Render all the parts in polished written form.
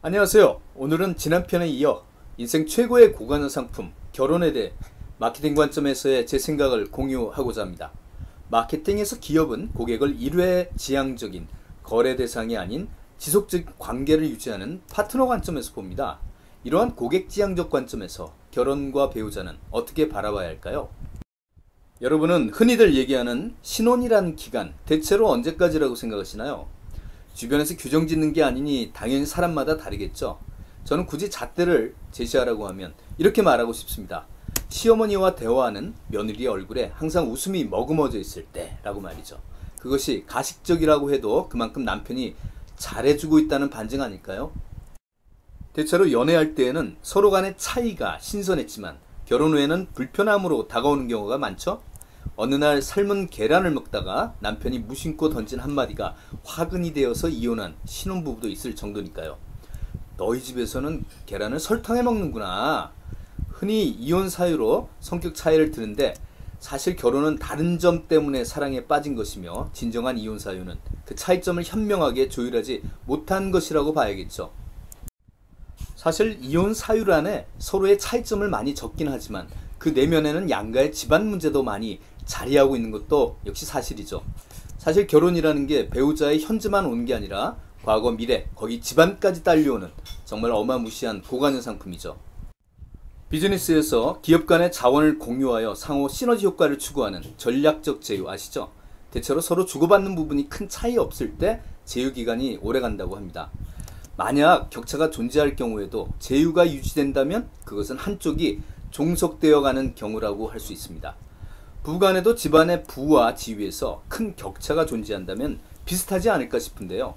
안녕하세요. 오늘은 지난 편에 이어 인생 최고의 고가는 상품 결혼에 대해 마케팅 관점에서의 제 생각을 공유하고자 합니다. 마케팅에서 기업은 고객을 일회지향적인 거래 대상이 아닌 지속적 관계를 유지하는 파트너 관점에서 봅니다. 이러한 고객지향적 관점에서 결혼과 배우자는 어떻게 바라봐야 할까요? 여러분은 흔히들 얘기하는 신혼이라는 기간 대체로 언제까지라고 생각하시나요? 주변에서 규정 짓는 게 아니니 당연히 사람마다 다르겠죠. 저는 굳이 잣대를 제시하라고 하면 이렇게 말하고 싶습니다. 시어머니와 대화하는 며느리의 얼굴에 항상 웃음이 머금어져 있을 때라고 말이죠. 그것이 가식적이라고 해도 그만큼 남편이 잘해주고 있다는 반증 아닐까요? 대체로 연애할 때에는 서로 간의 차이가 신선했지만 결혼 후에는 불편함으로 다가오는 경우가 많죠. 어느 날 삶은 계란을 먹다가 남편이 무심코 던진 한마디가 화근이 되어서 이혼한 신혼부부도 있을 정도니까요. 너희 집에서는 계란을 설탕에 먹는구나. 흔히 이혼 사유로 성격 차이를 드는데 사실 결혼은 다른 점 때문에 사랑에 빠진 것이며 진정한 이혼 사유는 그 차이점을 현명하게 조율하지 못한 것이라고 봐야겠죠. 사실 이혼 사유란에 서로의 차이점을 많이 적긴 하지만 그 내면에는 양가의 집안 문제도 많이 자리하고 있는 것도 역시 사실이죠. 사실 결혼이라는 게 배우자의 현재만 오는 게 아니라 과거, 미래, 거기 집안까지 딸려오는 정말 어마무시한 고가는 상품이죠. 비즈니스에서 기업 간의 자원을 공유하여 상호 시너지 효과를 추구하는 전략적 제휴 아시죠? 대체로 서로 주고받는 부분이 큰 차이 없을 때 제휴 기간이 오래 간다고 합니다. 만약 격차가 존재할 경우에도 제휴가 유지된다면 그것은 한쪽이 종속되어 가는 경우라고 할 수 있습니다. 부부간에도 집안의 부와 지위에서 큰 격차가 존재한다면 비슷하지 않을까 싶은데요.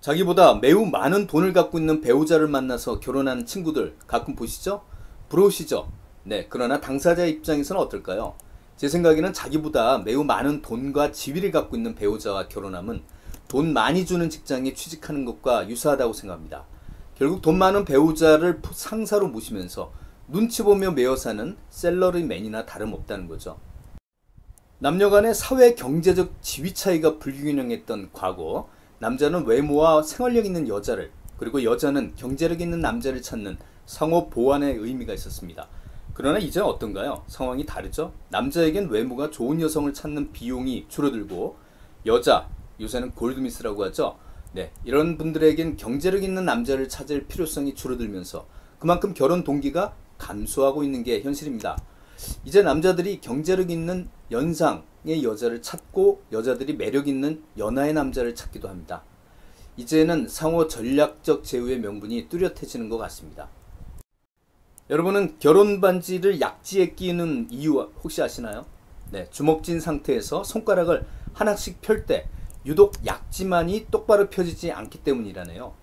자기보다 매우 많은 돈을 갖고 있는 배우자를 만나서 결혼한 친구들 가끔 보시죠? 부러우시죠? 네, 그러나 당사자 입장에서는 어떨까요? 제 생각에는 자기보다 매우 많은 돈과 지위를 갖고 있는 배우자와 결혼함은 돈 많이 주는 직장에 취직하는 것과 유사하다고 생각합니다. 결국 돈 많은 배우자를 상사로 모시면서 눈치 보며 매어 사는 셀러리맨이나 다름없다는 거죠. 남녀 간의 사회 경제적 지위 차이가 불균형했던 과거, 남자는 외모와 생활력 있는 여자를, 그리고 여자는 경제력 있는 남자를 찾는 상호 보완의 의미가 있었습니다. 그러나 이제 어떤가요? 상황이 다르죠? 남자에겐 외모가 좋은 여성을 찾는 비용이 줄어들고 여자, 요새는 골드미스라고 하죠? 네, 이런 분들에겐 경제력 있는 남자를 찾을 필요성이 줄어들면서 그만큼 결혼 동기가 감소하고 있는 게 현실입니다. 이제 남자들이 경제력 있는 연상의 여자를 찾고 여자들이 매력 있는 연하의 남자를 찾기도 합니다. 이제는 상호 전략적 제휴의 명분이 뚜렷해지는 것 같습니다. 여러분은 결혼 반지를 약지에 끼는 이유 혹시 아시나요? 네, 주먹진 상태에서 손가락을 하나씩 펼 때 유독 약지만이 똑바로 펴지지 않기 때문이라네요.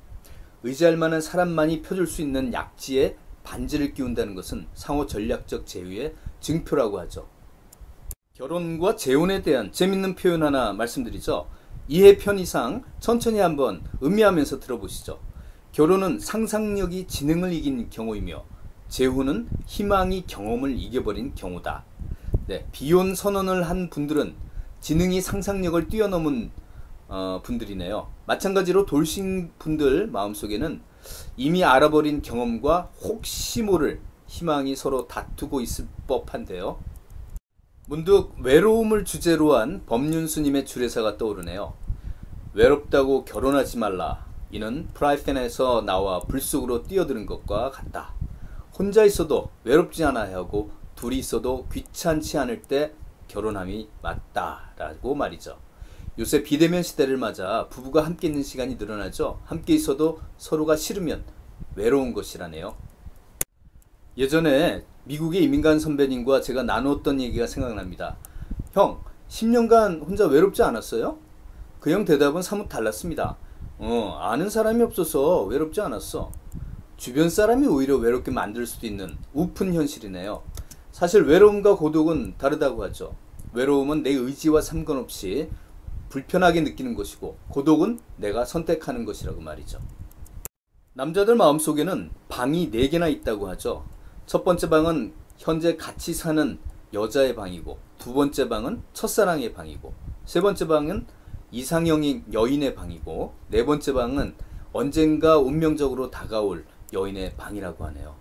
의지할 만한 사람만이 펴줄 수 있는 약지에 반지를 끼운다는 것은 상호 전략적 제휴의 증표라고 하죠. 결혼과 재혼에 대한 재밌는 표현 하나 말씀드리죠. 이해 편의상 천천히 한번 음미하면서 들어보시죠. 결혼은 상상력이 지능을 이긴 경우이며 재혼은 희망이 경험을 이겨버린 경우다. 네, 비혼 선언을 한 분들은 지능이 상상력을 뛰어넘은 분들이네요. 마찬가지로 돌싱 분들 마음속에는 이미 알아버린 경험과 혹시 모를 희망이 서로 다투고 있을 법한데요. 문득 외로움을 주제로 한 법륜스님의 주례사가 떠오르네요. 외롭다고 결혼하지 말라. 이는 프라이팬에서 나와 불 속으로 뛰어드는 것과 같다. 혼자 있어도 외롭지 않아야 하고 둘이 있어도 귀찮지 않을 때 결혼함이 맞다라고 말이죠. 요새 비대면 시대를 맞아 부부가 함께 있는 시간이 늘어나죠. 함께 있어도 서로가 싫으면 외로운 것이라네요. 예전에 미국의 이민간 선배님과 제가 나누었던 얘기가 생각납니다. 형, 10년간 혼자 외롭지 않았어요? 그 형 대답은 사뭇 달랐습니다. 아는 사람이 없어서 외롭지 않았어. 주변 사람이 오히려 외롭게 만들 수도 있는 우픈 현실이네요. 사실 외로움과 고독은 다르다고 하죠. 외로움은 내 의지와 상관없이 불편하게 느끼는 것이고 고독은 내가 선택하는 것이라고 말이죠. 남자들 마음속에는 방이 4개나 있다고 하죠. 첫 번째 방은 현재 같이 사는 여자의 방이고, 두 번째 방은 첫사랑의 방이고, 세 번째 방은 이상형인 여인의 방이고, 네 번째 방은 언젠가 운명적으로 다가올 여인의 방이라고 하네요.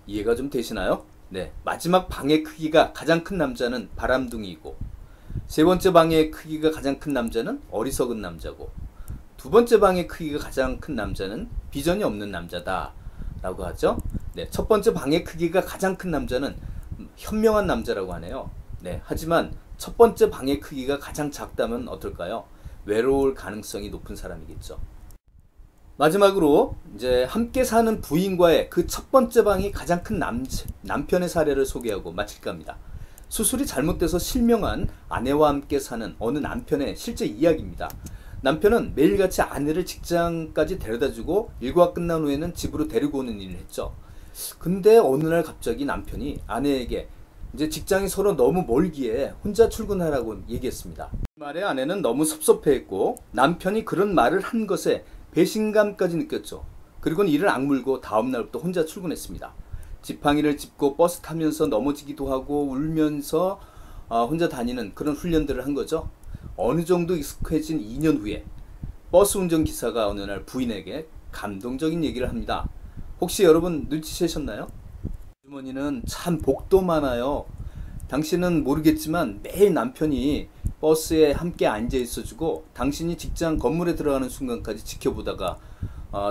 이해가 좀 되시나요? 네, 마지막 방의 크기가 가장 큰 남자는 바람둥이이고, 세 번째 방의 크기가 가장 큰 남자는 어리석은 남자고, 두 번째 방의 크기가 가장 큰 남자는 비전이 없는 남자다 라고 하죠. 네, 첫 번째 방의 크기가 가장 큰 남자는 현명한 남자라고 하네요. 네, 하지만 첫 번째 방의 크기가 가장 작다면 어떨까요? 외로울 가능성이 높은 사람이겠죠. 마지막으로 이제 함께 사는 부인과의 그 첫 번째 방이 가장 큰 남편의 사례를 소개하고 마칠까 합니다. 수술이 잘못돼서 실명한 아내와 함께 사는 어느 남편의 실제 이야기입니다. 남편은 매일같이 아내를 직장까지 데려다주고 일과 끝난 후에는 집으로 데리고 오는 일을 했죠. 근데 어느 날 갑자기 남편이 아내에게 이제 직장이 서로 너무 멀기에 혼자 출근하라고 얘기했습니다. 이 말에 아내는 너무 섭섭해했고 남편이 그런 말을 한 것에 배신감까지 느꼈죠. 그리고는 이를 악물고 다음날부터 혼자 출근했습니다. 지팡이를 짚고 버스 타면서 넘어지기도 하고 울면서 혼자 다니는 그런 훈련들을 한 거죠. 어느 정도 익숙해진 2년 후에 버스 운전기사가 어느 날 부인에게 감동적인 얘기를 합니다. 혹시 여러분 눈치채셨나요? 주머니는 참 복도 많아요. 당신은 모르겠지만 매일 남편이 버스에 함께 앉아 있어주고 당신이 직장 건물에 들어가는 순간까지 지켜보다가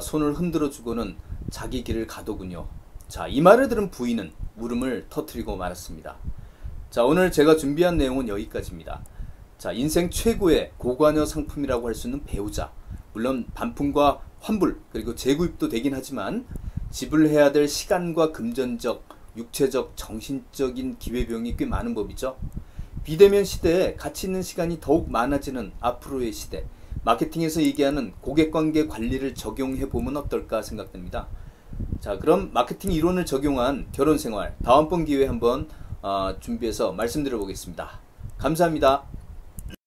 손을 흔들어 주고는 자기 길을 가더군요. 자, 이 말을 들은 부인은 울음을 터뜨리고 말았습니다. 자, 오늘 제가 준비한 내용은 여기까지입니다. 자, 인생 최고의 고관여 상품이라고 할 수 있는 배우자. 물론 반품과 환불 그리고 재구입도 되긴 하지만 지불해야 될 시간과 금전적, 육체적, 정신적인 기회비용이 꽤 많은 법이죠. 비대면 시대에 가치 있는 시간이 더욱 많아지는 앞으로의 시대, 마케팅에서 얘기하는 고객관계 관리를 적용해 보면 어떨까 생각됩니다. 자, 그럼 마케팅 이론을 적용한 결혼생활 다음번 기회에 한번 준비해서 말씀드려 보겠습니다. 감사합니다.